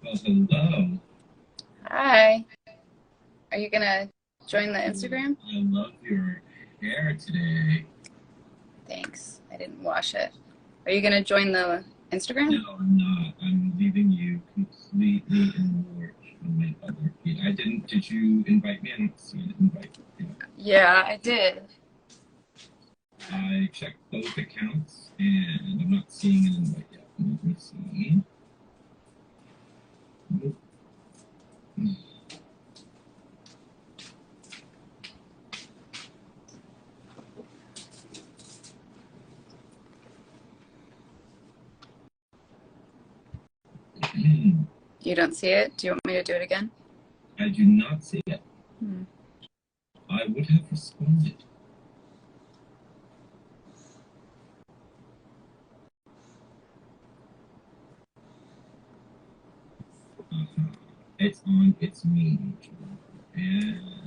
Well, hello. Hi. Are you gonna join the Instagram? I love your hair today. Thanks. I didn't wash it. Are you gonna join the No, Instagram? I'm not. I'm leaving you completely in the lurch on my other feed. I didn't. Did you invite me? I don't see an invite. Yeah. Yeah, I did. I checked both accounts and I'm not seeing an invite yet. Let me see. Nope. You don't see it? Do you want me to do it again? I do not see it. Hmm. I would have responded. Uh-huh. It's on. It's me. And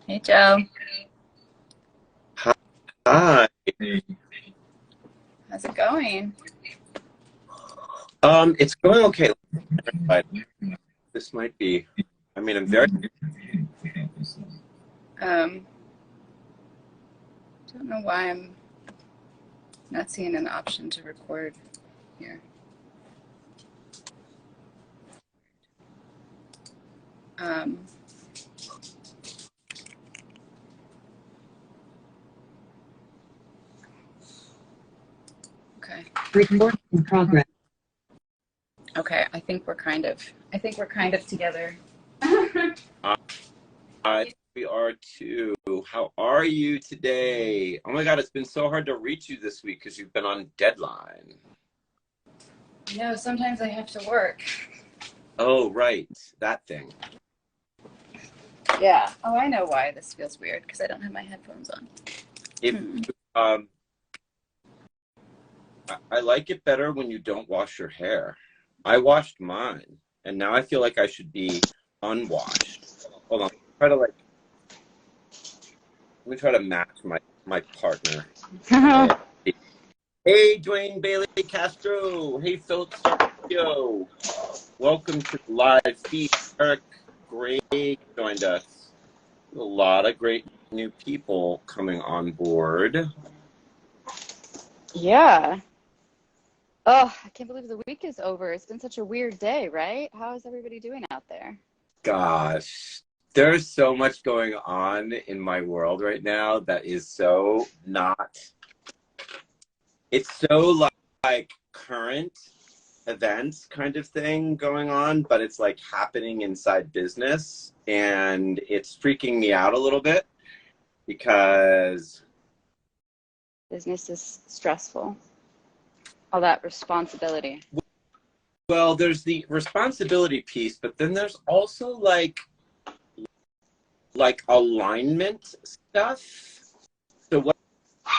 Hey, Joe. Hi. hey, How's it going? It's going okay. But this might be, I mean, I'm very, Um, don't know why I'm not seeing an option to record here. Um, okay. Recording in progress. Okay, I think we're kind of together. we are too. How are you today? Oh my God, it's been so hard to reach you this week because you've been on deadline. Sometimes I have to work. Oh, right. That thing. Yeah. Oh, I know why this feels weird because I don't have my headphones on. If, um, I like it better when you don't wash your hair. I washed mine and now I feel like I should be unwashed. Hold on. Let me try to match my partner. Hey, Dwayne Bailey Castro. Hey, Philip Sarkio. Welcome to the live feed. Eric Gray joined us. A lot of great new people coming on board. Yeah. Oh, I can't believe the week is over. It's been such a weird day, right? How is everybody doing out there? Gosh, there's so much going on in my world right now that is so not, it's so like current events kind of thing going on, but it's like happening inside business and it's freaking me out a little bit because Business is stressful. All that responsibility. well, there's the responsibility piece, but then there's also like alignment stuff. So what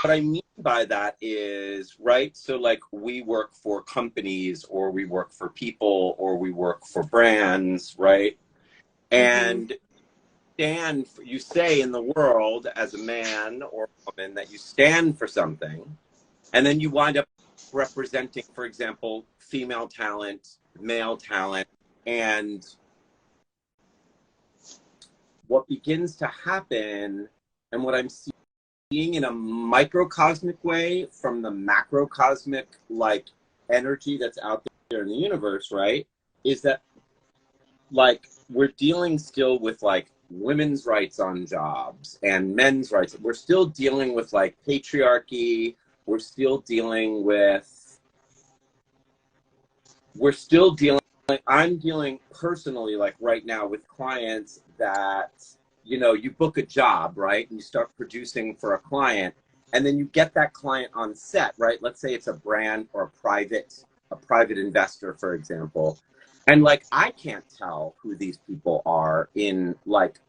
I mean by that is, right, so like we work for companies or we work for people or we work for brands, right? And you say in the world as a man or a woman that you stand for something, and then you wind up representing, for example, female talent, male talent, and what begins to happen and what I'm seeing in a microcosmic way from the macrocosmic like energy that's out there in the universe, right, is that like we're dealing still with like women's rights on jobs and men's rights. We're still dealing with like patriarchy. We're still dealing with, we're still dealing, like I'm dealing personally like right now with clients that, you know, you book a job, right? And you start producing for a client and then you get that client on set, right? Let's say it's a brand or a private investor, for example. And like, I can't tell who these people are in like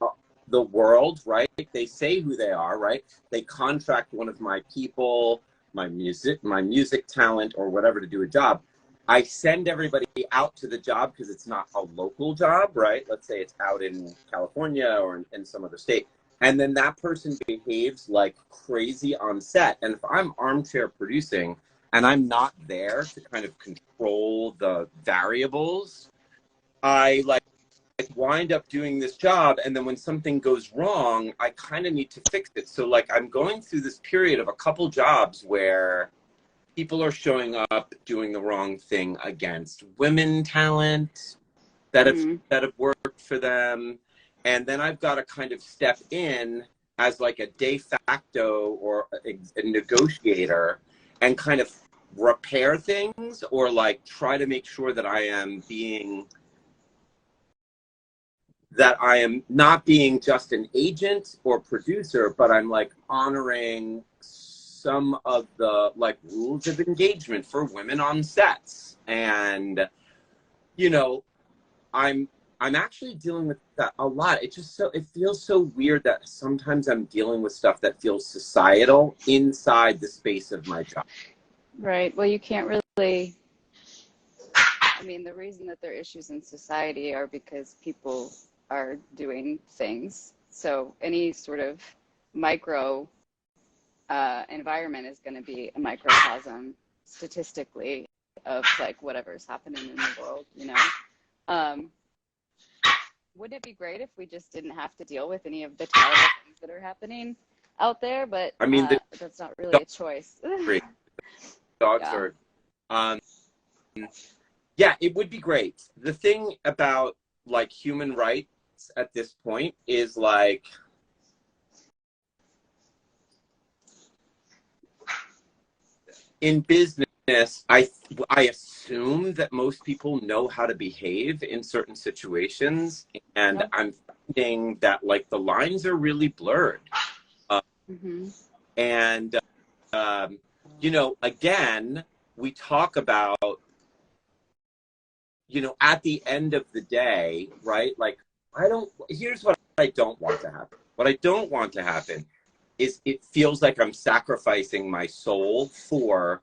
the world, right? They say who they are, right? They contract one of my people, my music talent or whatever to do a job. I send everybody out to the job because it's not a local job, right? Let's say it's out in California or in some other state. And then that person behaves like crazy on set. And if I'm armchair producing and I'm not there to kind of control the variables, I like wind up doing this job. And then when something goes wrong, I kind of need to fix it. So like I'm going through this period of a couple jobs where people are showing up doing the wrong thing against women talent that have worked for them. And then I've got to kind of step in as like a de facto or a negotiator and kind of repair things or like try to make sure that I am not being just an agent or producer, but I'm like honoring some of the like rules of engagement for women on sets. And, you know, I'm actually dealing with that a lot. It feels so weird that sometimes I'm dealing with stuff that feels societal inside the space of my job. Right. Well, you can't really, I mean, the reason that there are issues in society are because people are doing things. So any sort of micro environment is going to be a microcosm statistically of like whatever's happening in the world, you know? Wouldn't it be great if we just didn't have to deal with any of the terrible things that are happening out there? But I mean, that's not really a choice. Dogs Yeah. are, yeah, it would be great. The thing about like human rights at this point is like, in business, I assume that most people know how to behave in certain situations, and Yep. I'm finding that like the lines are really blurred. And you know, again, we talk about, you know, at the end of the day, right? Like, here's what I don't want to happen. What I don't want to happen is it feels like I'm sacrificing my soul for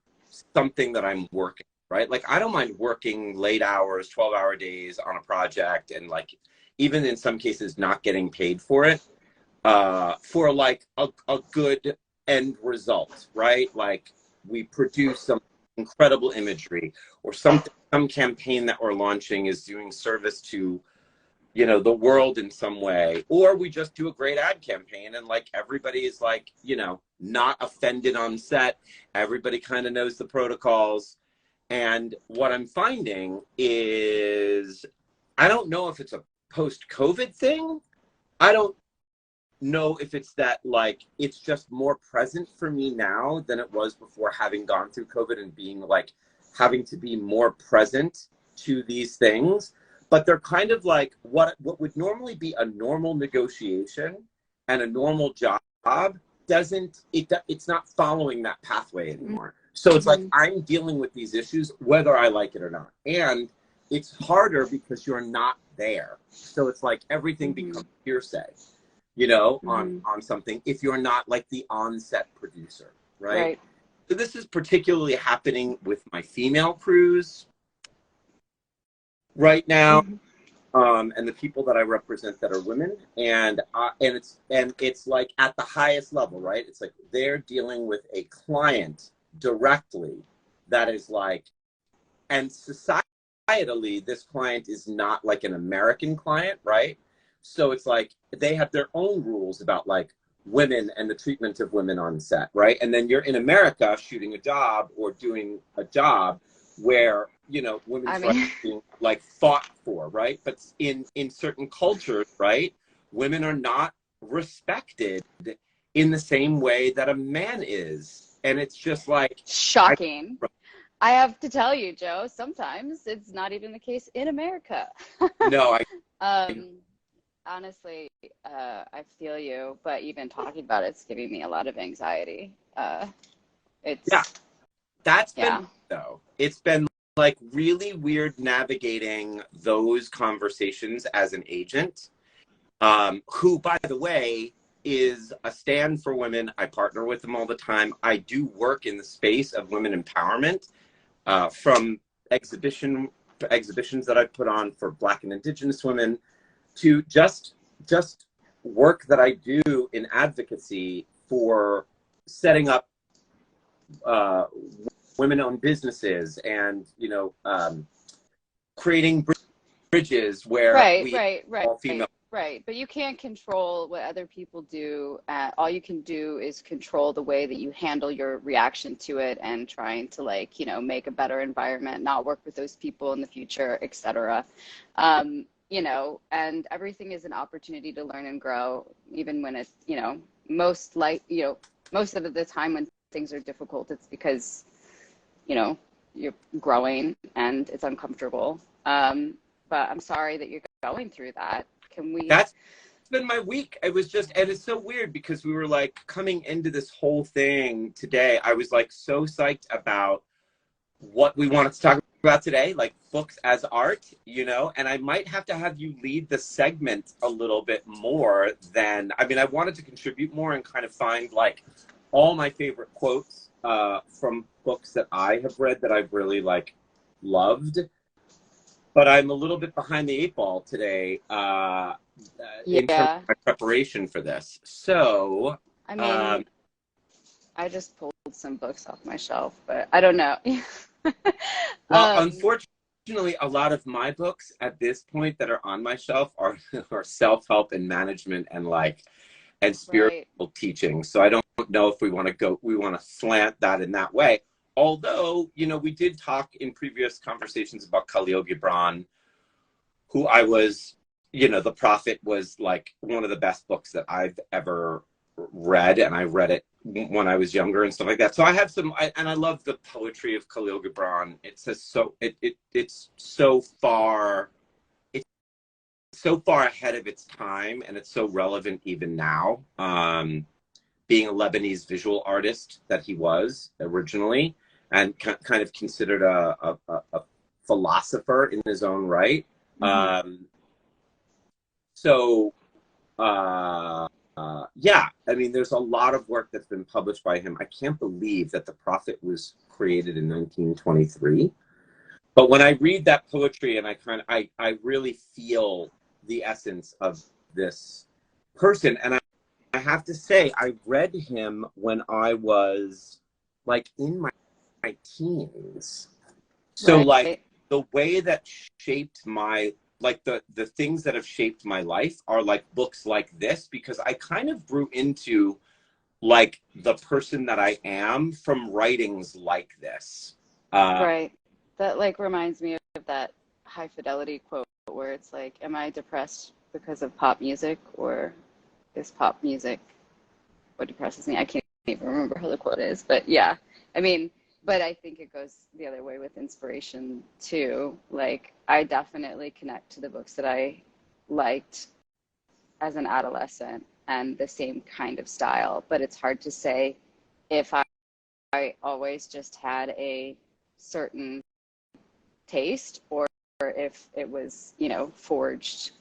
something that I'm working, right? Like, I don't mind working late hours, 12-hour days on a project, and like, even in some cases, not getting paid for it, for like a good end result, right? Like, we produce some incredible imagery or some campaign that we're launching is doing service to, you know, the world in some way, or we just do a great ad campaign and like everybody is like, you know, not offended on set. Everybody kind of knows the protocols. And what I'm finding is, I don't know if it's a post-COVID thing. I don't know if it's that like it's just more present for me now than it was before, having gone through COVID and being like having to be more present to these things. But they're kind of like what would normally be a normal negotiation and a normal job it's not following that pathway anymore. So it's like I'm dealing with these issues whether I like it or not. And it's harder because you're not there. So it's like everything becomes hearsay, you know, on something if you're not like the on-set producer, right? So this is particularly happening with my female crews right now, and the people that I represent that are women, and it's like at the highest level, right? It's like they're dealing with a client directly that is like, and societally, this client is not like an American client, right? So it's like they have their own rules about like women and the treatment of women on set, right? And then you're in America shooting a job or doing a job where, you know, women's rights are being like fought for, right? But in certain cultures, right, women are not respected in the same way that a man is. And it's just like shocking. I have to tell you, Joe, sometimes it's not even the case in America. No, honestly, I feel you, but even talking about it's giving me a lot of anxiety. That's been, though. It's been like really weird navigating those conversations as an agent, who, by the way, is a stand for women. I partner with them all the time. I do work in the space of women empowerment, from exhibitions that I've put on for Black and Indigenous women to just work that I do in advocacy for setting up women-owned businesses and, you know, creating bridges where Right, we right, right, all female. right. But you can't control what other people do. All you can do is control the way that you handle your reaction to it and trying to, like, you know, make a better environment, not work with those people in the future, etc. You know, and everything is an opportunity to learn and grow, even when it's, you know, most of the time when things are difficult, it's because, you know, you're growing and it's uncomfortable. But I'm sorry that you're going through that. Can we? That's been my week. It was just, and it's so weird because we were like coming into this whole thing today. I was like so psyched about what we wanted to talk about today, like books as art, you know, and I might have to have you lead the segment a little bit more than, I mean, I wanted to contribute more and kind of find like all my favorite quotes from books that I have read that I've really like loved. But I'm a little bit behind the eight ball today in terms of my preparation for this. So, I mean, I just pulled some books off my shelf, but I don't know. Well, unfortunately, a lot of my books at this point that are on my shelf are self-help and management and like and spiritual teaching. So I don't know if we want to slant that in that way. Although, you know, we did talk in previous conversations about Khalil Gibran, who I was, you know, The Prophet was like one of the best books that I've ever read, and I read it when I was younger and stuff like that. So I have some, and I love the poetry of Khalil Gibran. It's so far ahead of its time, and it's so relevant even now. Being a Lebanese visual artist that he was originally, and kind of considered a philosopher in his own right. Mm-hmm. Yeah, I mean, there's a lot of work that's been published by him. I can't believe that The Prophet was created in 1923. But when I read that poetry, and I really feel the essence of this person. And I have to say, I read him when I was like in my teens. So like the way that shaped my, like the things that have shaped my life are like books like this, because I kind of grew into like the person that I am from writings like this. Right. That like reminds me of that High Fidelity quote where it's like, am I depressed because of pop music, or is pop music what depresses me? I can't even remember how the quote is, but yeah, I mean, but I think it goes the other way with inspiration too. Like, I definitely connect to the books that I liked as an adolescent and the same kind of style, but it's hard to say if I always just had a certain taste, or if it was, you know, forged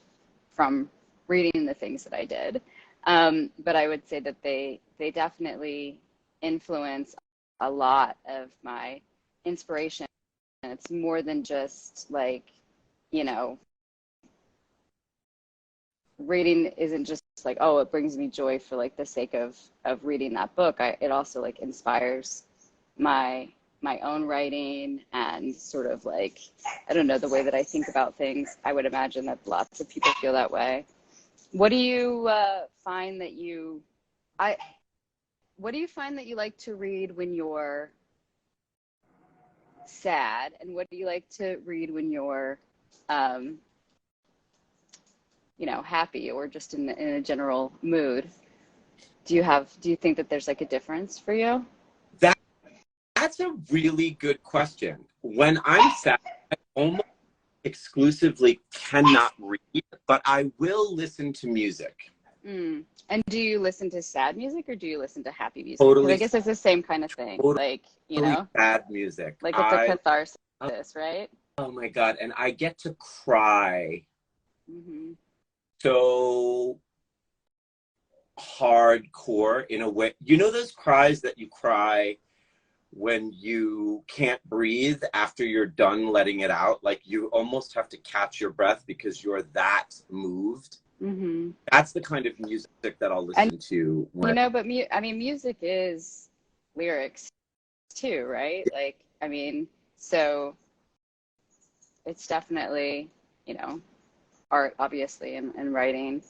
from reading the things that I did. But I would say that they definitely influence a lot of my inspiration. And it's more than just like, you know, reading isn't just like, oh, it brings me joy for like the sake of reading that book. It also like inspires my own writing and sort of like, I don't know, the way that I think about things. I would imagine that lots of people feel that way. What do you find that you like to read when you're sad, and what do you like to read when you're you know, happy or just in a general mood? Do you think that there's like a difference for you? That's a really good question. When I'm sad, I almost exclusively cannot read, but I will listen to music. And do you listen to sad music or do you listen to happy music? Totally. I guess it's the same kind of thing. Totally, like, you know, sad music. Like it's a catharsis, right? Oh my God. And I get to cry. Mm-hmm. So hardcore in a way. You know those cries that you cry when you can't breathe after you're done letting it out? Like you almost have to catch your breath because you're that moved. Mm-hmm. That's the kind of music that I'll listen to when, you know, but I mean, music is lyrics too, right? Like, I mean, so it's definitely, you know, art, obviously, and writing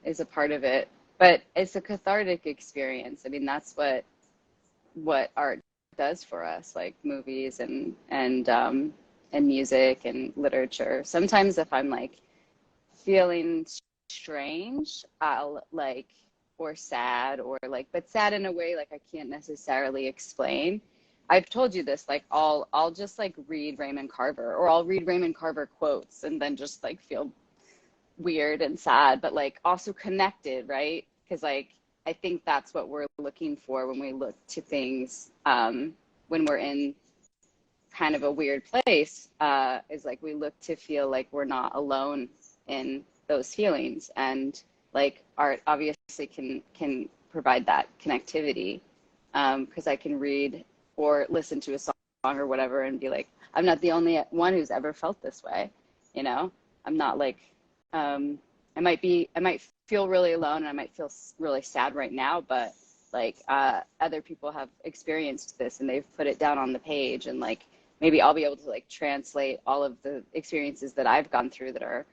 is a part of it, but it's a cathartic experience. I mean, that's what art does for us, like movies and music and literature. Sometimes if I'm like feeling strange, I'll like, or sad, or like, but sad in a way like I can't necessarily explain. I've told you this, like I'll just like read Raymond Carver, or I'll read Raymond Carver quotes and then just like feel weird and sad, but like also connected, right? Because like I think that's what we're looking for when we look to things, when we're in kind of a weird place, is like we look to feel like we're not alone in those feelings, and like art obviously can provide that connectivity, because I can read or listen to a song or whatever and be like, I'm not the only one who's ever felt this way, you know. I'm not like, I might feel really alone and I might feel really sad right now, but like other people have experienced this and they've put it down on the page, and like maybe I'll be able to like translate all of the experiences that I've gone through that are,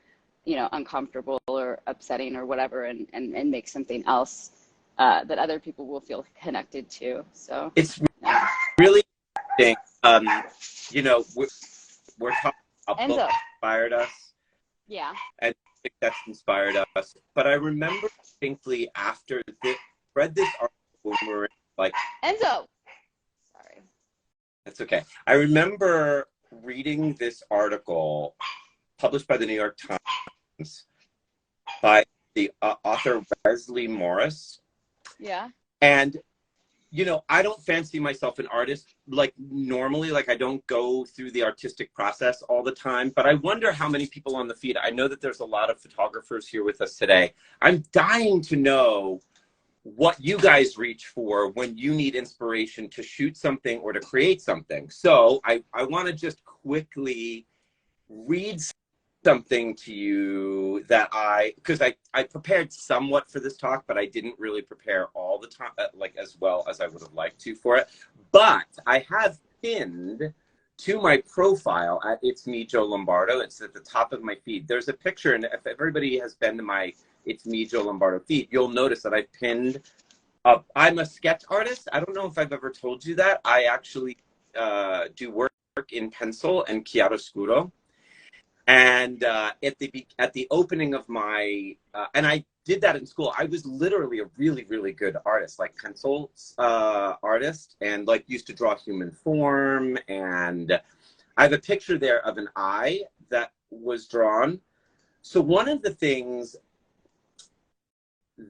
you know, uncomfortable or upsetting or whatever, and make something else that other people will feel connected to. So it's yeah. really interesting. You know, we're talking about books Enzo. that inspired us, Yeah. and music that's inspired us. But I remember distinctly after this, read this article when we were like, Enzo. Sorry. that's okay. I remember reading this article published by the New York Times by the author Wesley Morris. Yeah. And, you know, I don't fancy myself an artist like normally, like I don't go through the artistic process all the time, but I wonder how many people on the feed. I know that there's a lot of photographers here with us today. I'm dying to know what you guys reach for when you need inspiration to shoot something or to create something. So I want to just quickly read something to you that because I prepared somewhat for this talk, but I didn't really prepare all the time, like as well as I would have liked to for it. But I have pinned to my profile at It's Me, Joe Lombardo. It's at the top of my feed. There's a picture, and if everybody has been to my It's Me, Joe Lombardo feed, you'll notice that I pinned up. I'm a sketch artist. I don't know if I've ever told you that. I actually do work in pencil and chiaroscuro. And at the opening of my and I did that in school. I was literally a really, really good artist, like pencil artist, and like used to draw human form. And I have a picture there of an eye that was drawn. So one of the things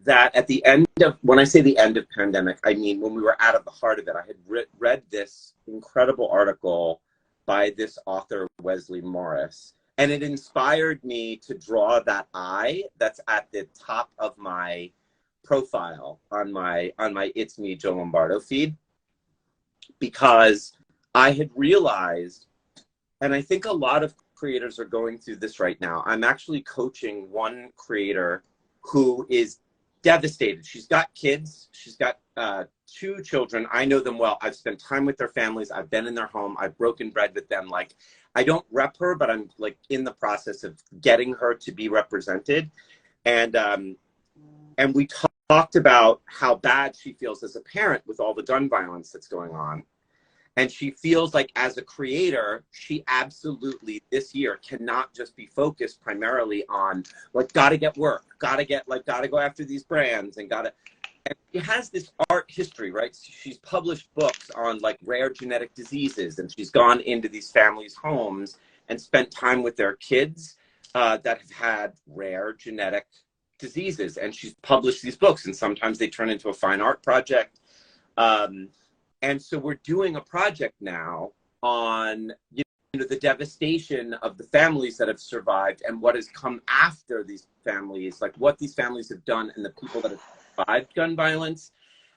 that at the end of, when I say the end of pandemic, I mean when we were out of the heart of it, I had read this incredible article by this author, Wesley Morris. And it inspired me to draw that eye that's at the top of my profile on my It's Me, Joe Lombardo feed, because I had realized, and I think a lot of creators are going through this right now. I'm actually coaching one creator who is devastated. She's got kids. She's got 2 children. I know them well. I've spent time with their families. I've been in their home. I've broken bread with them. Like, I don't rep her, but I'm like in the process of getting her to be represented. And we talked about how bad she feels as a parent with all the gun violence that's going on. And she feels like as a creator, she absolutely this year cannot just be focused primarily on like, gotta get work, gotta go after these brands and she has this art history, right? She's published books on like rare genetic diseases, and she's gone into these families' homes and spent time with their kids that have had rare genetic diseases. And she's published these books, and sometimes they turn into a fine art project. And so we're doing a project now on, you know, the devastation of the families that have survived and what has come after these families, like what these families have done and the people that have survived gun violence,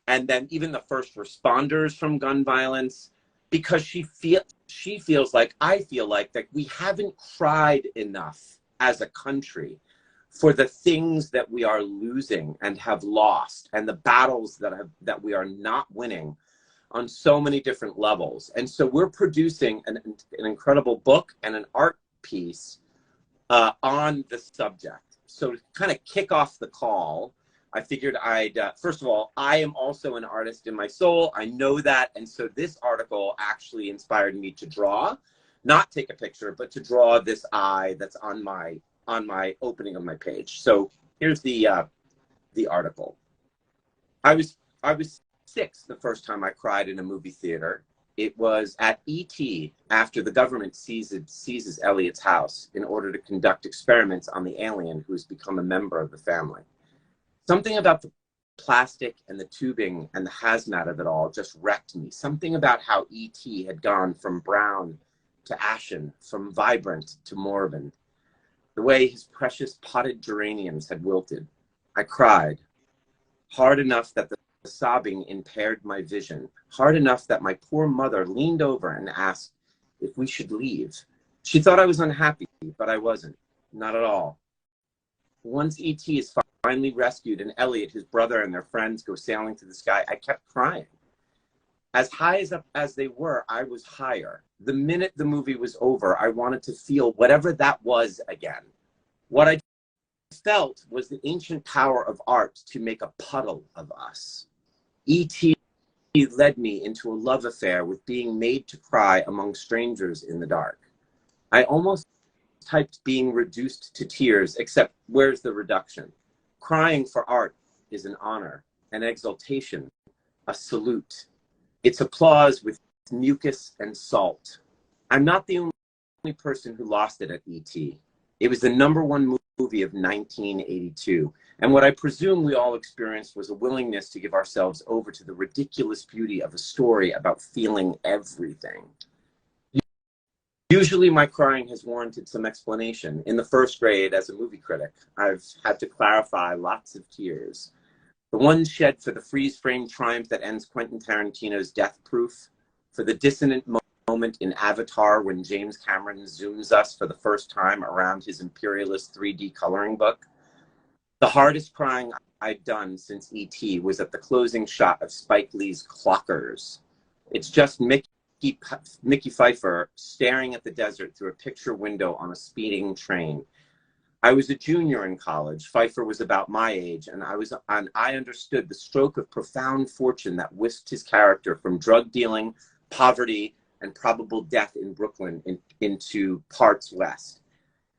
and then even the first responders from gun violence, because she feels like, I feel like that we haven't cried enough as a country for the things that we are losing and have lost, and the battles that we are not winning on so many different levels. And so we're producing an incredible book and an art piece on the subject. So to kind of kick off the call, I figured I'd, first of all, I am also an artist in my soul. I know that. And so this article actually inspired me to draw, not take a picture, but to draw this eye that's on my opening of my page. So here's the article. I was 6 the first time I cried in a movie theater. It was at E.T. after the government seizes Elliot's house in order to conduct experiments on the alien who has become a member of the family. Something about the plastic and the tubing and the hazmat of it all just wrecked me. Something about how E.T. had gone from brown to ashen, from vibrant to moribund. The way his precious potted geraniums had wilted. I cried, hard enough that the sobbing impaired my vision, hard enough that my poor mother leaned over and asked if we should leave. She thought I was unhappy, but I wasn't, not at all. Once E.T. is finally rescued and Elliot, his brother, and their friends go sailing to the sky, I kept crying. As high as they were, I was higher. The minute the movie was over, I wanted to feel whatever that was again. What I felt was the ancient power of art to make a puddle of us. E.T. led me into a love affair with being made to cry among strangers in the dark. I almost typed being reduced to tears, except where's the reduction? Crying for art is an honor, an exaltation, a salute. It's applause with mucus and salt. I'm not the only person who lost it at E.T. It was the #1 movie of 1982. And what I presume we all experienced was a willingness to give ourselves over to the ridiculous beauty of a story about feeling everything. Usually my crying has warranted some explanation. In the first grade as a movie critic, I've had to clarify lots of tears. The ones shed for the freeze-frame triumph that ends Quentin Tarantino's Death Proof, for the dissonant moment in Avatar when James Cameron zooms us for the first time around his imperialist 3D coloring book. The hardest crying I'd done since E.T. was at the closing shot of Spike Lee's Clockers. It's just Mickey Pfeiffer staring at the desert through a picture window on a speeding train. I was a junior in college. Pfeiffer was about my age, and I understood the stroke of profound fortune that whisked his character from drug dealing, poverty, and probable death in Brooklyn into parts west.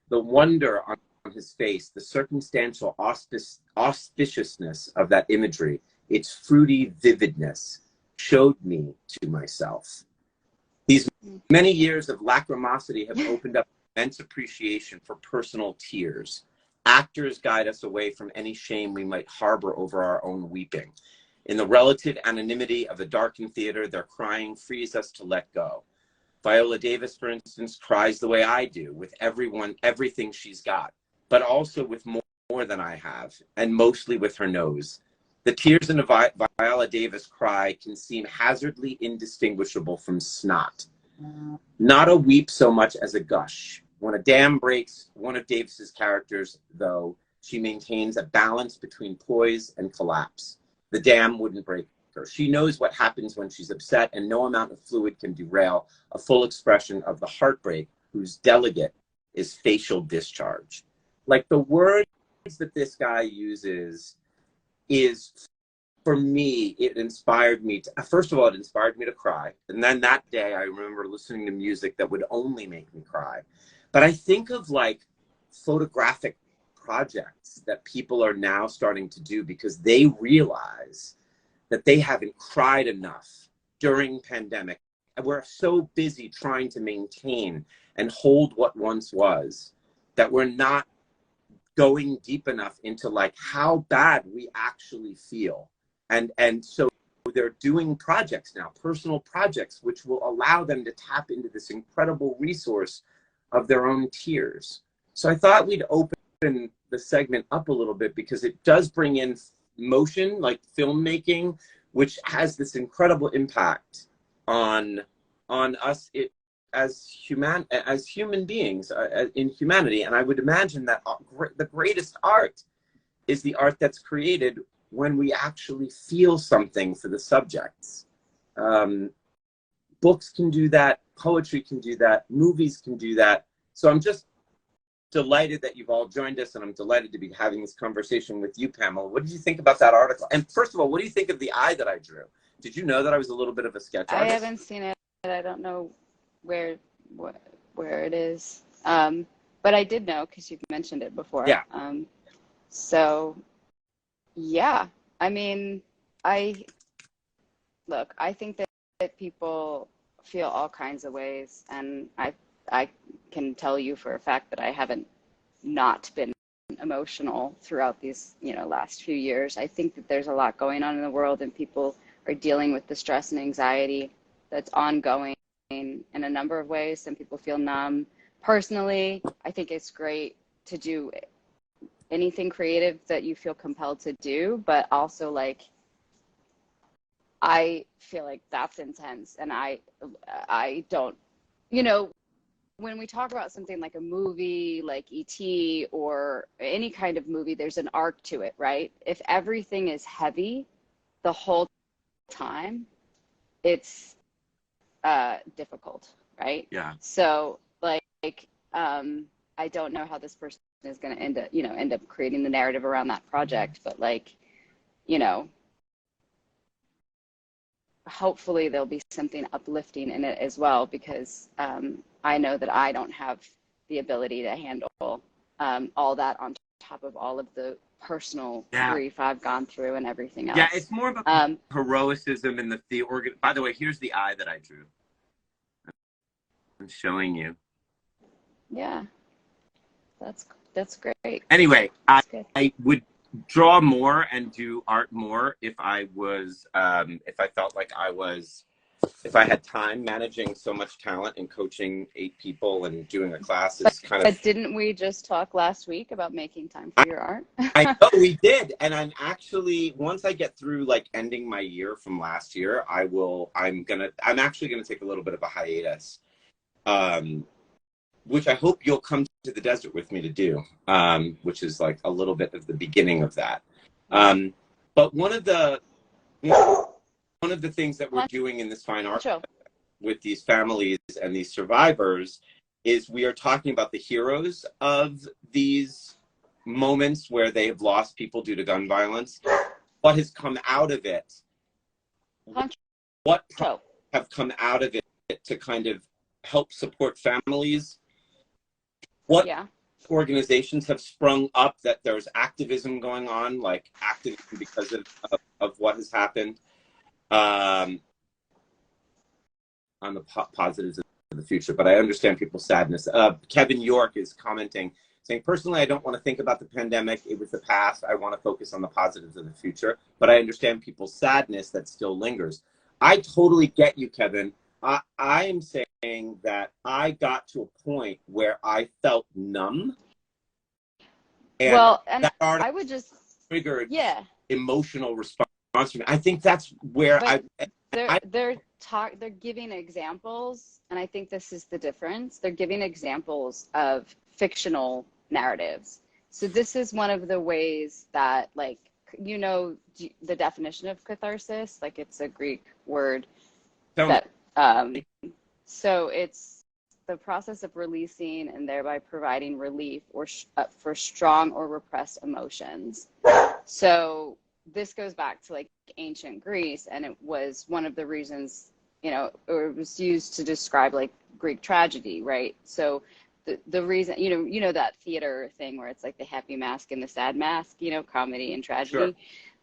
The wonder on his face, the circumstantial auspiciousness of that imagery, its fruity vividness, showed me to myself. These many years of lachrymosity have opened up immense appreciation for personal tears. Actors guide us away from any shame we might harbor over our own weeping. In the relative anonymity of a darkened theater, their crying frees us to let go. Viola Davis, for instance, cries the way I do, with everything she's got, but also with more than I have, and mostly with her nose. The tears in a Viola Davis cry can seem hazardly indistinguishable from snot. Not a weep so much as a gush. When a dam breaks one of Davis's characters, though, she maintains a balance between poise and collapse. The dam wouldn't break her. She knows what happens when she's upset, and no amount of fluid can derail a full expression of the heartbreak whose delegate is facial discharge. Like, the words that this guy uses is, for me, it inspired me to, first of all, it inspired me to cry. And then that day, I remember listening to music that would only make me cry. But I think of like photographic projects that people are now starting to do because they realize that they haven't cried enough during pandemic. And we're so busy trying to maintain and hold what once was that we're not going deep enough into like how bad we actually feel. And so they're doing projects now, personal projects, which will allow them to tap into this incredible resource of their own tears. So I thought we'd open the segment up a little bit because it does bring in motion, like filmmaking, which has this incredible impact on us. human beings in humanity. And I would imagine that the greatest art is the art that's created when we actually feel something for the subjects. Books can do that, poetry can do that, movies can do that. So I'm just delighted that you've all joined us, and I'm delighted to be having this conversation with you, Pamela. What did you think about that article? And first of all, what do you think of the eye that I drew? Did you know that I was a little bit of a sketch artist? I haven't seen it. I don't know where it is. But I did know because you've mentioned it before. Yeah. So, yeah. I mean, I think that people feel all kinds of ways, and I can tell you for a fact that I haven't not been emotional throughout these, last few years. I think that there's a lot going on in the world, and people are dealing with the stress and anxiety that's ongoing in a number of ways. Some people feel numb. Personally, I think it's great to do anything creative that you feel compelled to do, but also like I feel like that's intense, and I don't, when we talk about something like a movie like E.T. or any kind of movie, there's an arc to it, right? If everything is heavy the whole time, it's difficult, right? Yeah. So like I don't know how this person is going to end up creating the narrative around that project, but like, hopefully there'll be something uplifting in it as well, because I know that I don't have the ability to handle all that on top of all of the personal grief I've gone through and everything else. Yeah, it's more about heroicism in the organ. By the way, here's the eye that I drew. I'm showing you. Yeah, that's great. Anyway, That's good. I would draw more and do art more if I felt like if I had time. Managing so much talent and coaching 8 people and doing a class is But didn't we just talk last week about making time for your art? I know we did, and I'm actually, once I get through like ending my year from last year, I'm actually gonna take a little bit of a hiatus, which I hope you'll come to the desert with me to do, which is like a little bit of the beginning of that. But one of the things that we're doing in this fine art with these families and these survivors is we are talking about the heroes of these moments where they have lost people due to gun violence. What has come out of it? What have come out of it to kind of help support families? What organizations have sprung up that there's activism going on, like activism because of what has happened? On the positives of the future, but I understand people's sadness. Kevin York is commenting, saying, personally, I don't want to think about the pandemic. It was the past. I want to focus on the positives of the future, but I understand people's sadness that still lingers. I totally get you, Kevin. I am saying that I got to a point where I felt numb. And that I would just triggered emotional response from me. I think that's where they're giving examples, and I think this is the difference. They're giving examples of fictional narratives. So this is one of the ways that, like, the definition of catharsis, like it's a Greek word so it's the process of releasing and thereby providing relief for strong or repressed emotions. So this goes back to like ancient Greece, and it was one of the reasons, it was used to describe like Greek tragedy, right? So the reason, that theater thing where it's like the happy mask and the sad mask, comedy and tragedy.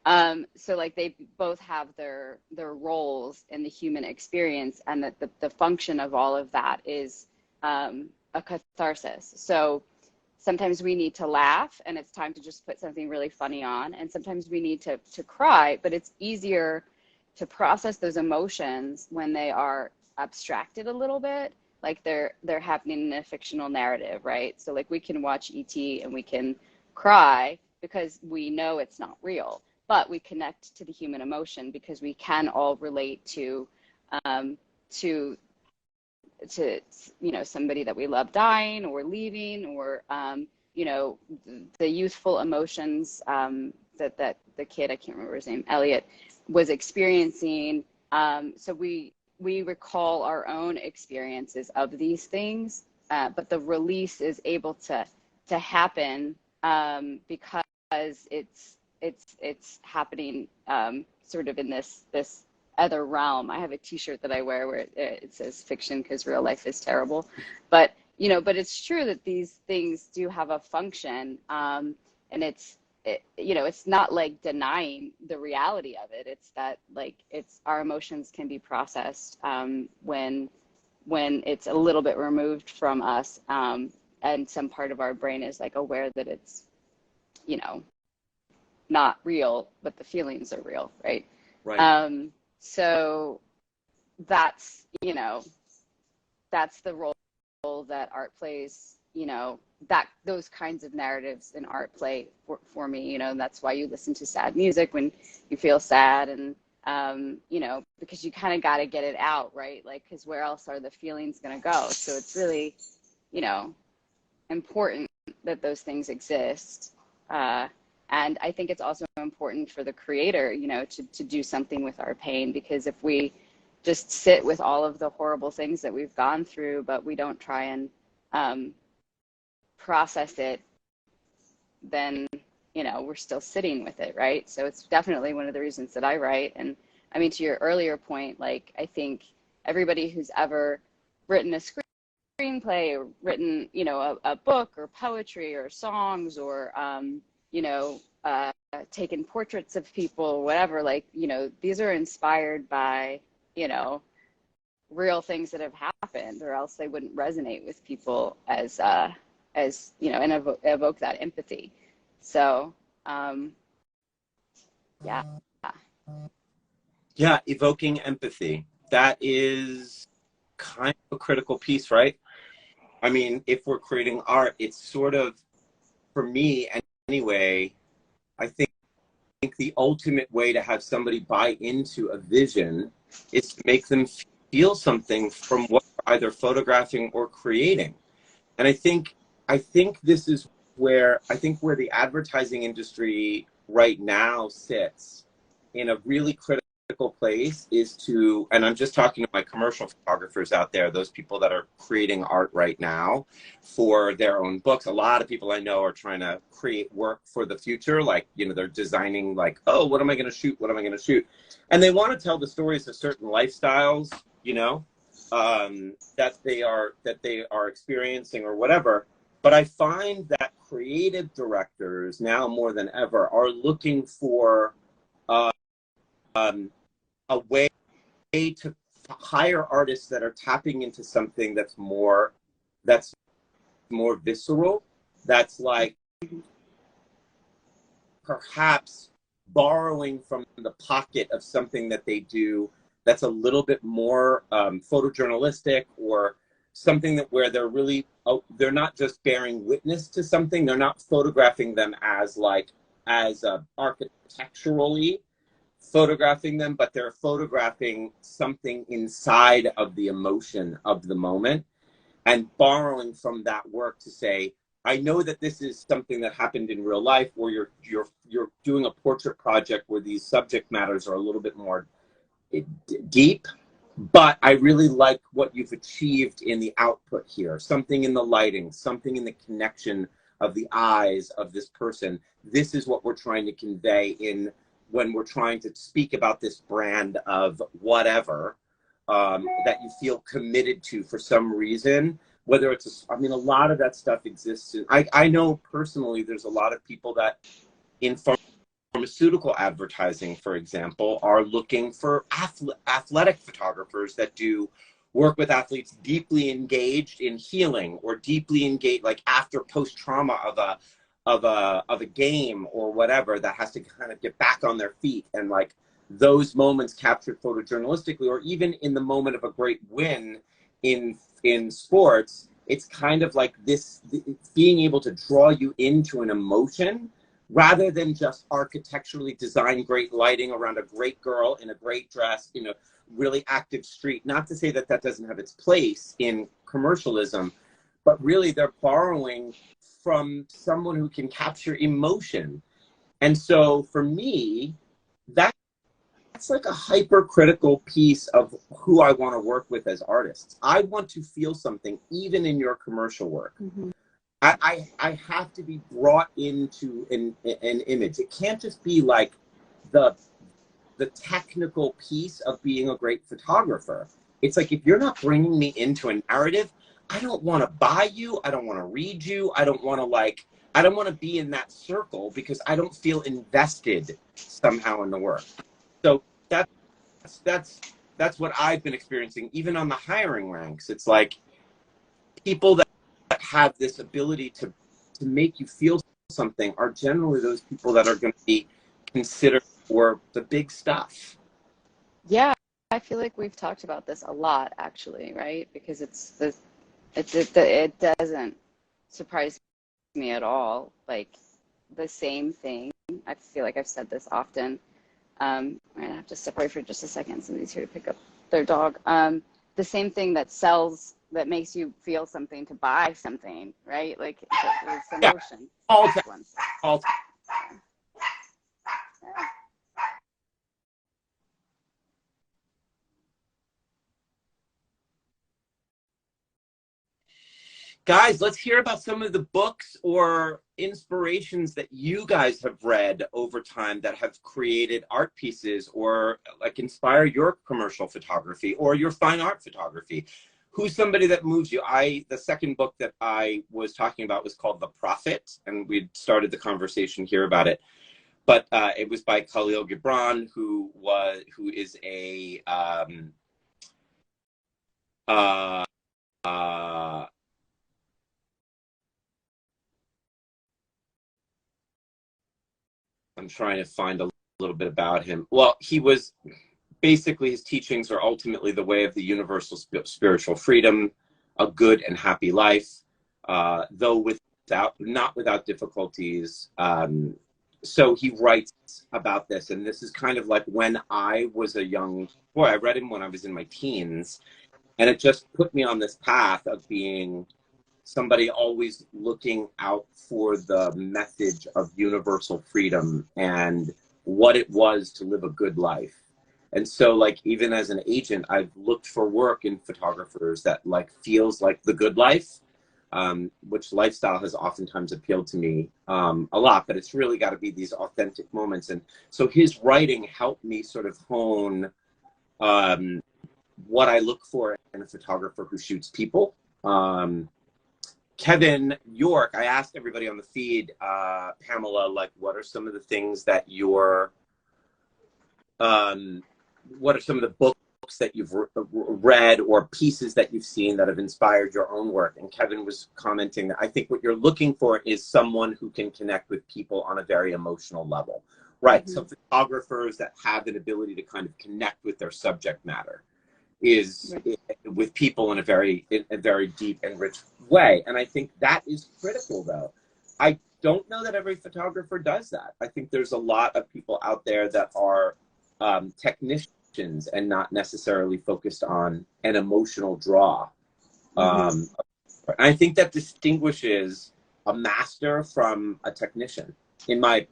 Sure. So like they both have their roles in the human experience, and that the function of all of that is a catharsis. So sometimes we need to laugh, and it's time to just put something really funny on. And sometimes we need to cry, but it's easier to process those emotions when they are abstracted a little bit, like they're happening in a fictional narrative, right? So like we can watch E.T. and we can cry because we know it's not real, but we connect to the human emotion because we can all relate to to, you know, somebody that we love dying or leaving, or you know, the youthful emotions that the kid, I can't remember his name, Elliot, was experiencing. So we recall our own experiences of these things, but the release is able to happen because it's happening sort of in this other realm. I have a T-shirt that I wear where it says "fiction because real life is terrible," but you know, but it's true that these things do have a function, and you know, it's not like denying the reality of it. It's that, like, it's our emotions can be processed when it's a little bit removed from us, and some part of our brain is like aware that it's, you know, not real, but the feelings are real, right? Right. So that's, you know, that's the role that art plays, you know, that those kinds of narratives in art play for me, you know, and that's why you listen to sad music when you feel sad, and you know, because you kind of got to get it out, right? Like, because where else are the feelings going to go? So it's really, you know, important that those things exist. And I think it's also important for the creator, you know, to do something with our pain, because if we just sit with all of the horrible things that we've gone through, but we don't try and process it, then, you know, we're still sitting with it, right? So it's definitely one of the reasons that I write. And I mean, to your earlier point, like, I think everybody who's ever written a screenplay or written, you know, a book or poetry or songs, or you know, taken portraits of people, whatever, like, you know, these are inspired by, you know, real things that have happened, or else they wouldn't resonate with people as you know, and evoke that empathy. So yeah. Yeah, evoking empathy. That is kind of a critical piece, right? I mean, if we're creating art, it's sort of, for me anyway, I think the ultimate way to have somebody buy into a vision is to make them feel something from what they're either photographing or creating. And I think this is where the advertising industry right now sits in a really critical place is to, and I'm just talking to my commercial photographers out there, those people that are creating art right now for their own books. A lot of people I know are trying to create work for the future. Like, you know, they're designing, like, oh, what am I going to shoot? What am I going to shoot? And they want to tell the stories of certain lifestyles, you know, that they are experiencing or whatever. But I find that creative directors now more than ever are looking for a way to hire artists that are tapping into something that's more visceral, that's like perhaps borrowing from the pocket of something that they do that's a little bit more photojournalistic, or something that where they're really, they're not just bearing witness to something, they're not photographing them as architecturally photographing them, but they're photographing something inside of the emotion of the moment, and borrowing from that work to say, I know that this is something that happened in real life, or you're doing a portrait project where these subject matters are a little bit more deep, but I really like what you've achieved in the output here, something in the lighting, something in the connection of the eyes of this person. This is what we're trying to convey in when we're trying to speak about this brand of whatever that you feel committed to for some reason. Whether it's, I mean, a lot of that stuff exists. I know personally there's a lot of people that in pharmaceutical advertising, for example, are looking for athletic photographers that do work with athletes deeply engaged in healing, or deeply engaged, like after post-trauma of a game or whatever, that has to kind of get back on their feet, and like those moments captured photojournalistically, or even in the moment of a great win in sports. It's kind of like this, being able to draw you into an emotion rather than just architecturally design great lighting around a great girl in a great dress in a really active street. Not to say that that doesn't have its place in commercialism, but really they're borrowing from someone who can capture emotion. And so for me, that's like a hypercritical piece of who I want to work with as artists. I want to feel something even in your commercial work. Mm-hmm. I have to be brought into an image. It can't just be like the technical piece of being a great photographer. It's like, if you're not bringing me into a narrative, I don't want to buy you. I don't want to read you. I don't want to be in that circle because I don't feel invested somehow in the work. So that's what I've been experiencing, even on the hiring ranks. It's like people that have this ability to make you feel something are generally those people that are going to be considered for the big stuff. Yeah, I feel like we've talked about this a lot, actually, right? Because it doesn't surprise me at all. Like the same thing. I feel like I've said this often. I'm gonna have to step away for just a second. Somebody's here to pick up their dog. The same thing that makes you feel something to buy something, right? Like it's emotion. All time. Guys, let's hear about some of the books or inspirations that you guys have read over time that have created art pieces or like inspire your commercial photography or your fine art photography. Who's somebody that moves you? The second book that I was talking about was called The Prophet, and we started the conversation here about it. But it was by Khalil Gibran, who is a I'm trying to find a little bit about him. Well, he was basically, his teachings are ultimately the way of the universal spiritual freedom, a good and happy life, though not without difficulties. So he writes about this, and this is kind of like when I was a young boy. I read him when I was in my teens, and it just put me on this path of being somebody always looking out for the message of universal freedom and what it was to live a good life. And so, like, even as an agent, I've looked for work in photographers that like feels like the good life, which lifestyle has oftentimes appealed to me a lot, but it's really got to be these authentic moments. And so his writing helped me sort of hone what I look for in a photographer who shoots people. Kevin York, I asked everybody on the feed, Pamela, like, what are some of the things that what are some of the books that you've read or pieces that you've seen that have inspired your own work? And Kevin was commenting that I think what you're looking for is someone who can connect with people on a very emotional level. Right. Mm-hmm. So photographers that have an ability to kind of connect with their subject matter is with people in a very deep and rich way. And I think that is critical, though. I don't know that every photographer does that. I think there's a lot of people out there that are technicians and not necessarily focused on an emotional draw. And I think that distinguishes a master from a technician, in my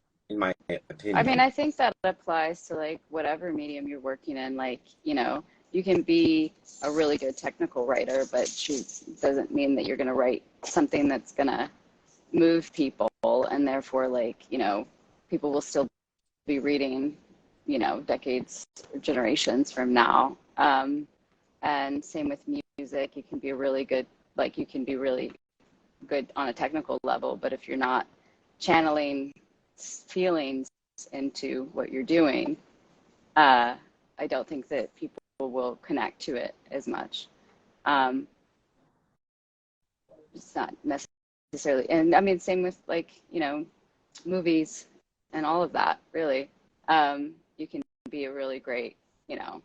opinion. I mean, I think that applies to like whatever medium you're working in. Like, you know, you can be a really good technical writer, but doesn't mean that you're going to write something that's going to move people, and therefore, like, you know, people will still be reading, you know, decades or generations from now. And same with music. You can be really good on a technical level, but if you're not channeling feelings into what you're doing, I don't think that people will connect to it as much. It's not necessarily, and I mean, same with, like, you know, movies and all of that, really. You can be a really great, you know,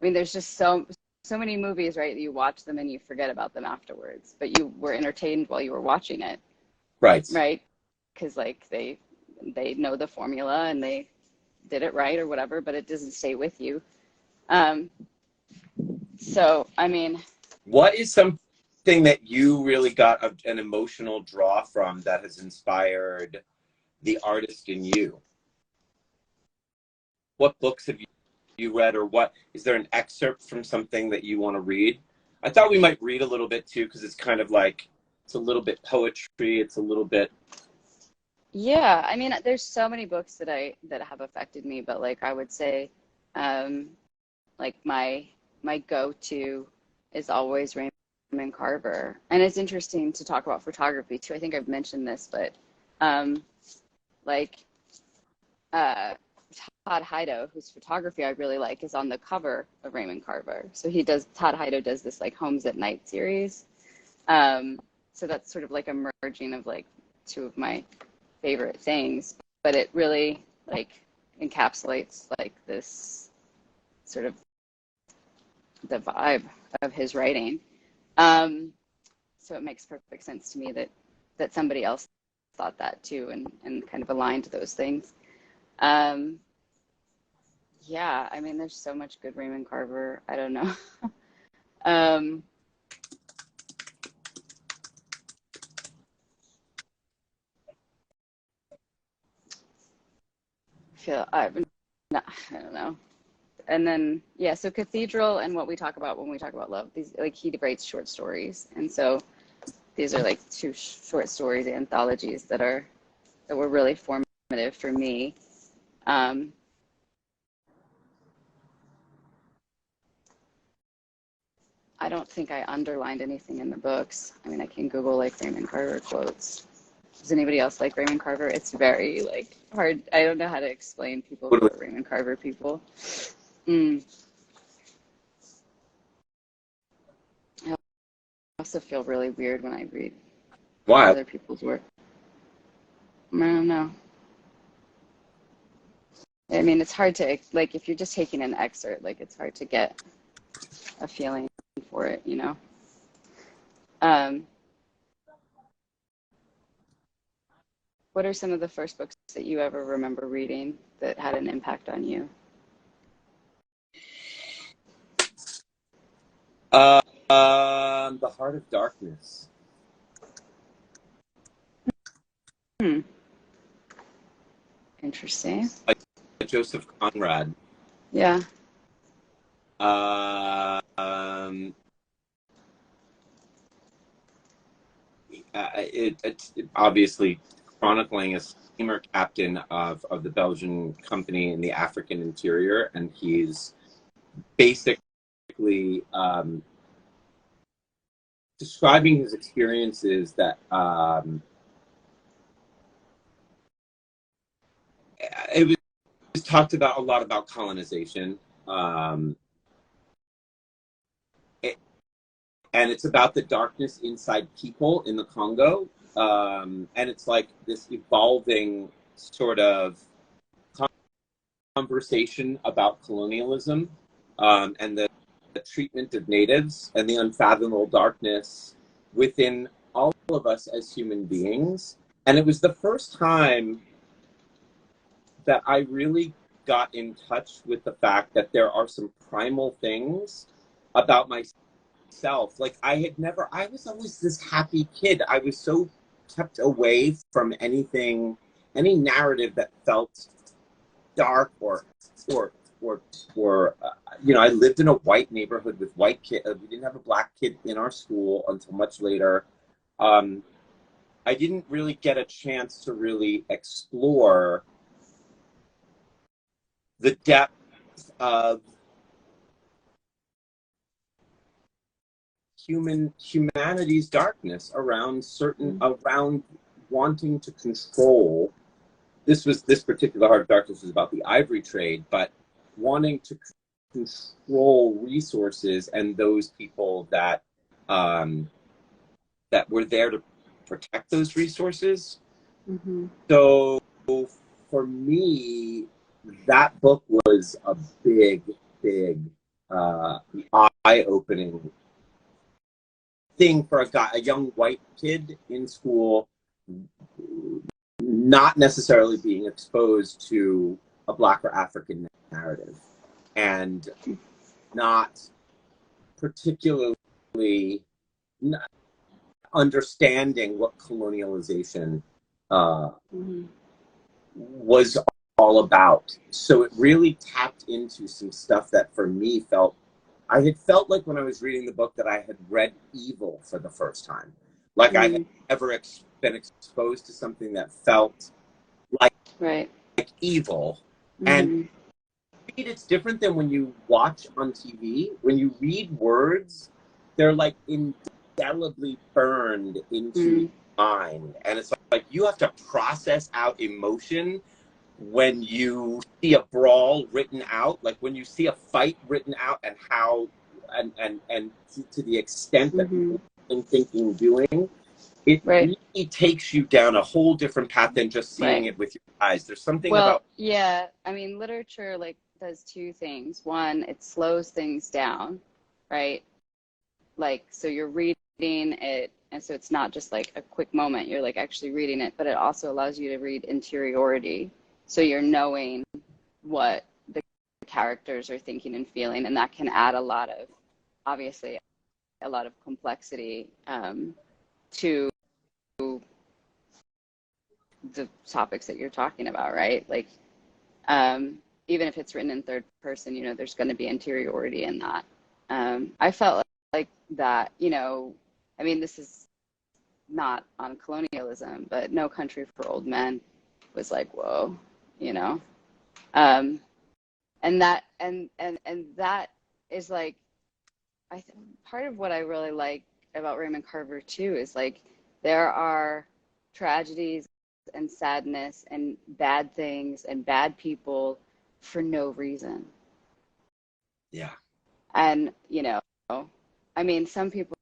I mean, there's just so many movies, right, that you watch them and you forget about them afterwards, but you were entertained while you were watching it. Right. Right. Because, like, they they know the formula and they did it right or whatever, but it doesn't stay with you. So, I mean, what is something that you really got an emotional draw from that has inspired the artist in you? What books have you read, or what is there an excerpt from something that you want to read? I thought we might read a little bit too, because it's kind of like, it's a little bit poetry, it's a little bit. yeah, I mean, there's so many books that have affected me, but like I would say, like my go-to is always Raymond Carver. And it's interesting to talk about photography too. I think I've mentioned this, but like Todd Hido, whose photography I really like, is on the cover of Raymond Carver. So Todd Hido does this like Homes at Night series. So that's sort of like a merging of like two of my favorite things, but it really like encapsulates like this sort of the vibe of his writing. So it makes perfect sense to me that somebody else thought that too, and kind of aligned those things. Yeah, I mean, there's so much good Raymond Carver. I don't know. I don't know. And then, yeah, so Cathedral and what we talk about when we talk about love, these, like, he writes short stories. And so these are like two short stories, anthologies that were really formative for me. I don't think I underlined anything in the books. I mean, I can Google like Raymond Carver quotes. Does anybody else like Raymond Carver? It's very like hard. I don't know how to explain people who are Raymond Carver people. I also feel really weird when I read other people's work. I don't know. I mean, it's hard to, like, if you're just taking an excerpt, like, it's hard to get a feeling for it, you know? What are some of the first books that you ever remember reading that had an impact on you? The Heart of Darkness. Interesting. By Joseph Conrad. Yeah. It's obviously chronicling a steamer captain of the Belgian company in the African interior, and he's basically describing his experiences that it was talked about a lot about colonization, and it's about the darkness inside people in the Congo, and it's like this evolving sort of conversation about colonialism, and the treatment of natives and the unfathomable darkness within all of us as human beings. And it was the first time that I really got in touch with the fact that there are some primal things about myself. Like I was always this happy kid. I was so kept away from anything, any narrative that felt dark or you know, I lived in a white neighborhood with white kids. We didn't have a black kid in our school until much later. I didn't really get a chance to really explore the depth of humanity's darkness around around wanting to control. This particular Heart of Darkness was about the ivory trade, but wanting to control resources and those people that that were there to protect those resources. So for me, that book was a big eye-opening thing for a young white kid in school, not necessarily being exposed to a Black or African narrative, and not particularly understanding what colonialization was all about. So it really tapped into some stuff that for me I had felt like when I was reading the book that I had read Evil for the first time. Like I had never been exposed to something that felt like, like evil. And it's different than when you watch on TV. When you read words, they're like indelibly burned into your mind. And it's like you have to process out emotion when you see a brawl written out, like when you see a fight written out, and how and to the extent that people are thinking doing, it really takes you down a whole different path than just seeing it with your eyes. There's something about I mean, literature like does two things. One, it slows things down, right? Like, so you're reading it, and so it's not just like a quick moment, you're like actually reading it, but it also allows you to read interiority. So you're knowing what the characters are thinking and feeling, and that can add obviously, a lot of complexity to the topics that you're talking about, right? Like, even if it's written in third person, you know, there's going to be interiority in that. I felt like that, you know, I mean, this is not on colonialism, but No Country for Old Men was like, whoa, you know, and that is like, part of what I really like about Raymond Carver too is like there are tragedies and sadness and bad things and bad people for no reason. Yeah. And, you know, I mean, some people,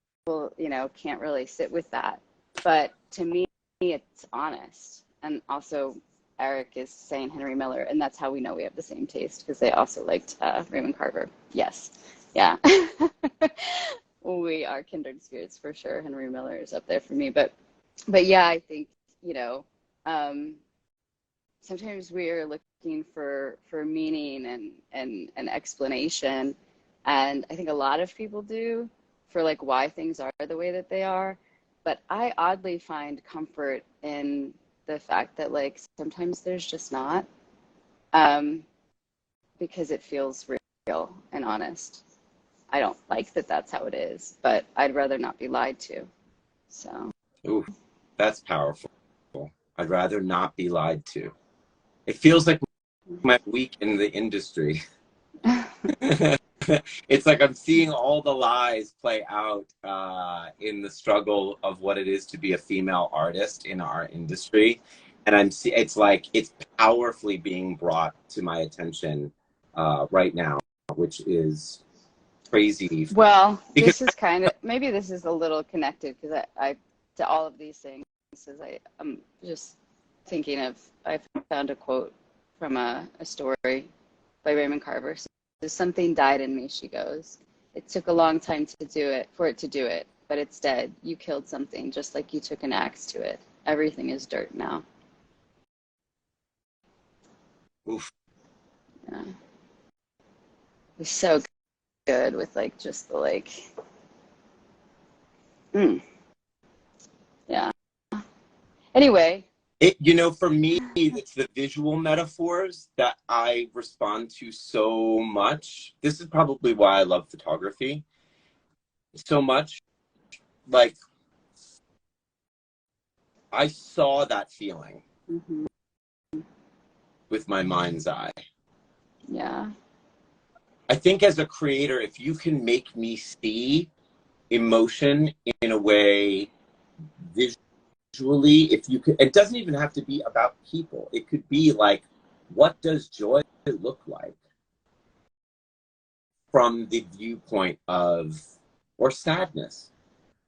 you know, can't really sit with that, but to me, it's honest. And also, Eric is saying Henry Miller, and that's how we know we have the same taste, because they also liked Raymond Carver. Yes. Yeah. We are kindred spirits for sure. Henry Miller is up there for me. But yeah, I think, you know, sometimes we are looking for meaning and an explanation. And I think a lot of people do, for like why things are the way that they are. But I oddly find comfort in the fact that like sometimes there's just not, because it feels real and honest. I don't like that that's how it is, but I'd rather not be lied to. So. Ooh, that's powerful. I'd rather not be lied to. It feels like my week in the industry. It's like I'm seeing all the lies play out in the struggle of what it is to be a female artist in our industry, and it's like it's powerfully being brought to my attention right now, which is crazy. Well, this is kind of, maybe this is a little connected, because I to all of these things, as I'm just thinking of, I found a quote from a story by Raymond Carver. So, something died in me, she goes. It took a long time for it to do it, but it's dead. You killed something, just like you took an axe to it. Everything is dirt now. Oof. Yeah. It's so good with like just the like, yeah. Anyway. You know, for me, it's the visual metaphors that I respond to so much. This is probably why I love photography so much. Like, I saw that feeling with my mind's eye. Yeah. I think as a creator, if you can make me see emotion in a way visually, if you could, it doesn't even have to be about people. It could be like, what does joy look like from the viewpoint of, or sadness,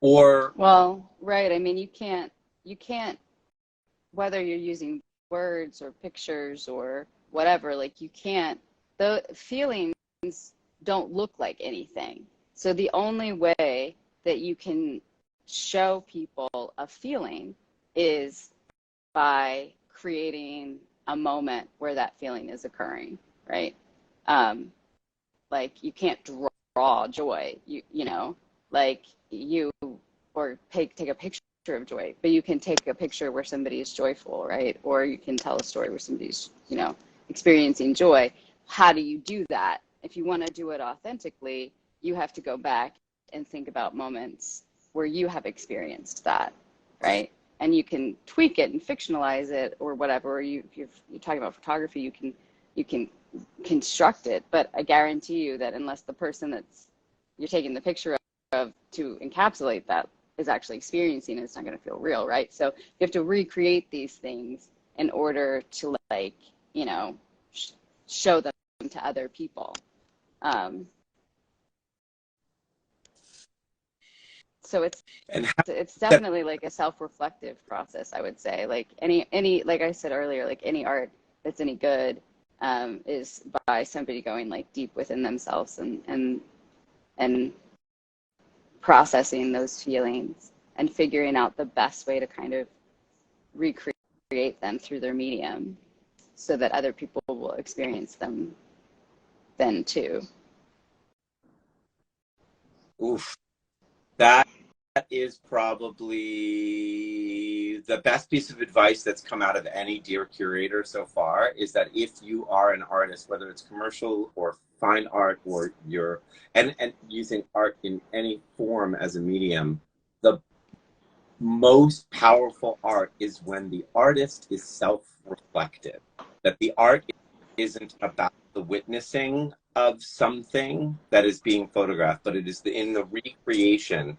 or. Well, right. I mean, you can't, whether you're using words or pictures or whatever, like you can't, the feelings don't look like anything. So the only way that you can show people a feeling is by creating a moment where that feeling is occurring, right? Like you can't draw joy, you know, like you, or take a picture of joy, but you can take a picture where somebody is joyful, right? Or you can tell a story where somebody's, you know, experiencing joy. How do you do that? If you want to do it authentically, you have to go back and think about moments where you have experienced that, right? And you can tweak it and fictionalize it or whatever. Or you're talking about photography, you can construct it. But I guarantee you that unless the person that's you're taking the picture of to encapsulate that is actually experiencing it, it's not going to feel real, right? So you have to recreate these things in order to, like, you know, show them to other people. So it's definitely like a self-reflective process, I would say. Like any like I said earlier, like any art that's any good is by somebody going like deep within themselves and processing those feelings and figuring out the best way to kind of recreate them through their medium so that other people will experience them then too. Oof. That is probably the best piece of advice that's come out of any Dear Curator so far, is that if you are an artist, whether it's commercial or fine art, or you're and using art in any form as a medium, the most powerful art is when the artist is self-reflective, that the art isn't about the witnessing of something that is being photographed, but it is in the recreation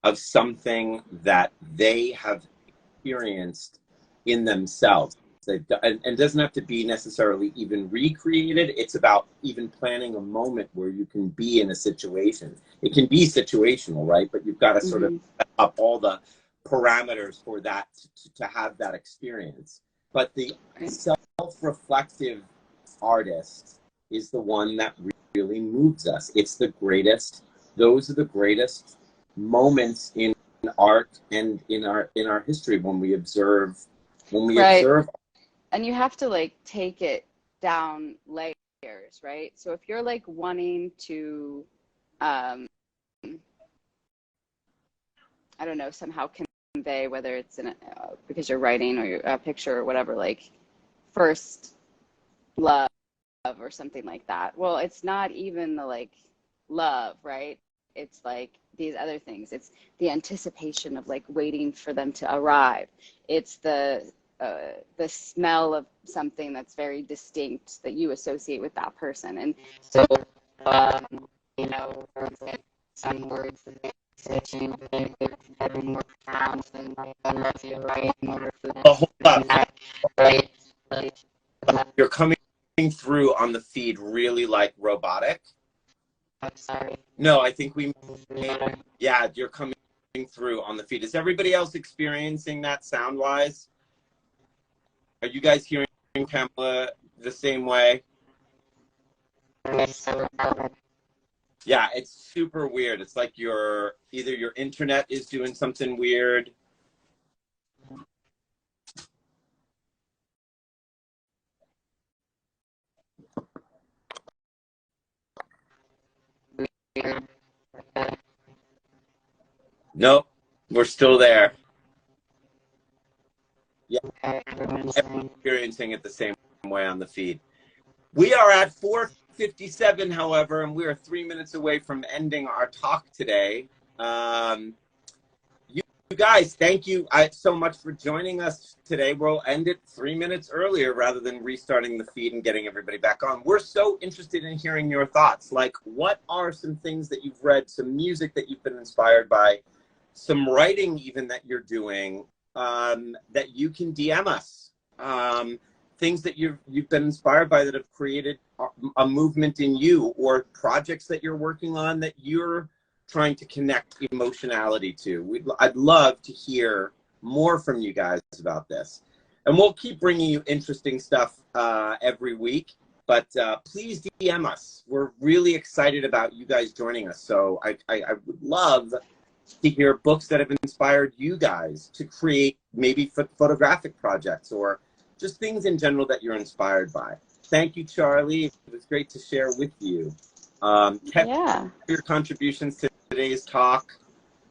of something that they have experienced in themselves. And doesn't have to be necessarily even recreated. It's about even planning a moment where you can be in a situation. It can be situational, right? But you've got to sort of set up all the parameters for that to have that experience. But the self-reflective artist is the one that really moves us. It's the greatest. Those are the greatest moments in art and in our history when we observe observe. And you have to like take it down layers, right? So if you're like wanting to I don't know, somehow convey, whether it's in because you're writing or a picture or whatever, like first love or something like that. Well, it's not even the like love, right? It's like these other things. It's the anticipation of like waiting for them to arrive. It's the smell of something that's very distinct that you associate with that person. And so, you know, like some words that they say to you, they're very more profound than like unless you write in order for them. Hold up. Right? You're coming through on the feed really like robotic. I'm sorry. No, I think yeah, you're coming through on the feed. Is everybody else experiencing that sound-wise? Are you guys hearing Pamela the same way? Yeah, it's super weird. It's like either your internet is doing something weird. Nope, we're still there. Yeah, everyone's experiencing it the same way on the feed. We are at 4:57, however, and we are 3 minutes away from ending our talk today. You guys, thank you so much for joining us today. We'll end it 3 minutes earlier rather than restarting the feed and getting everybody back on. We're so interested in hearing your thoughts. Like, what are some things that you've read, some music that you've been inspired by, some writing even that you're doing, that you can DM us? Things that you've been inspired by that have created a movement in you, or projects that you're working on that you're trying to connect emotionality to. I'd love to hear more from you guys about this. And we'll keep bringing you interesting stuff every week, but please DM us. We're really excited about you guys joining us. So I would love to hear books that have inspired you guys to create maybe photographic projects, or just things in general that you're inspired by. Thank you, Charlie. It was great to share with you. Yeah. Your contributions to today's talk.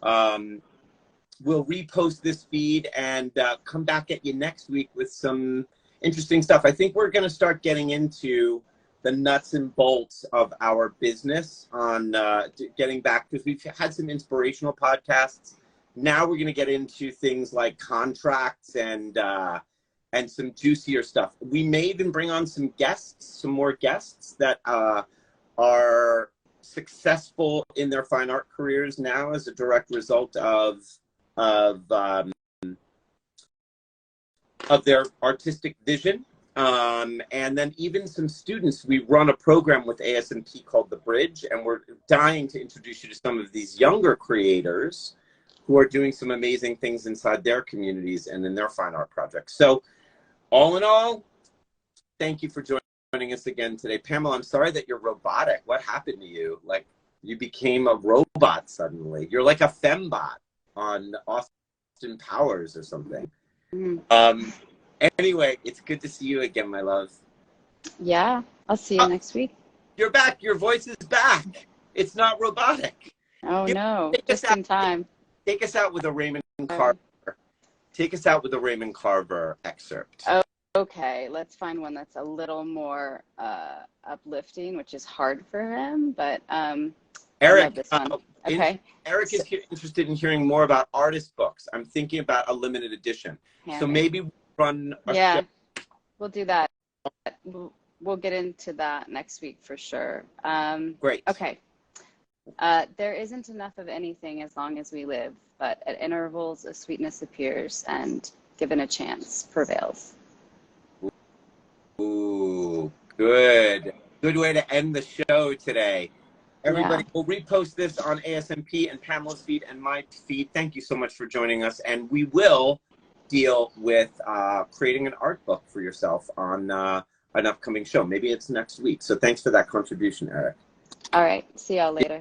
We'll repost this feed and come back at you next week with some interesting stuff. I think we're going to start getting into the nuts and bolts of our business on getting back, because we've had some inspirational podcasts. Now we're going to get into things like contracts and some juicier stuff. We may even bring on some guests, some more guests that are successful in their fine art careers now as a direct result of their artistic vision. And then even some students. We run a program with ASMP called The Bridge, and we're dying to introduce you to some of these younger creators who are doing some amazing things inside their communities and in their fine art projects. So all in all, thank you for joining us again today. Pamela, I'm sorry that you're robotic. What happened to you? Like, you became a robot suddenly. You're like a fembot on Austin Powers or something. Anyway, it's good to see you again, my love. Yeah, I'll see you next week. You're back. Your voice is back. It's not robotic. Oh, no, just in time. Take us out with a Raymond Carver. Take us out with a Raymond Carver excerpt. Oh, okay. Let's find one that's a little more uplifting, which is hard for him, but Eric, I love this one. Okay. Eric is interested in hearing more about artist books. I'm thinking about a limited edition. So maybe we'll run a show. We'll do that. We'll get into that next week for sure. Great. Okay. There isn't enough of anything as long as we live, but at intervals a sweetness appears and given a chance prevails. Ooh, good. Good way to end the show today. Everybody, we'll repost this on ASMP and Pamela's feed and my feed. Thank you so much for joining us. And we will deal with creating an art book for yourself on an upcoming show. Maybe it's next week. So thanks for that contribution, Eric. All right. See y'all later.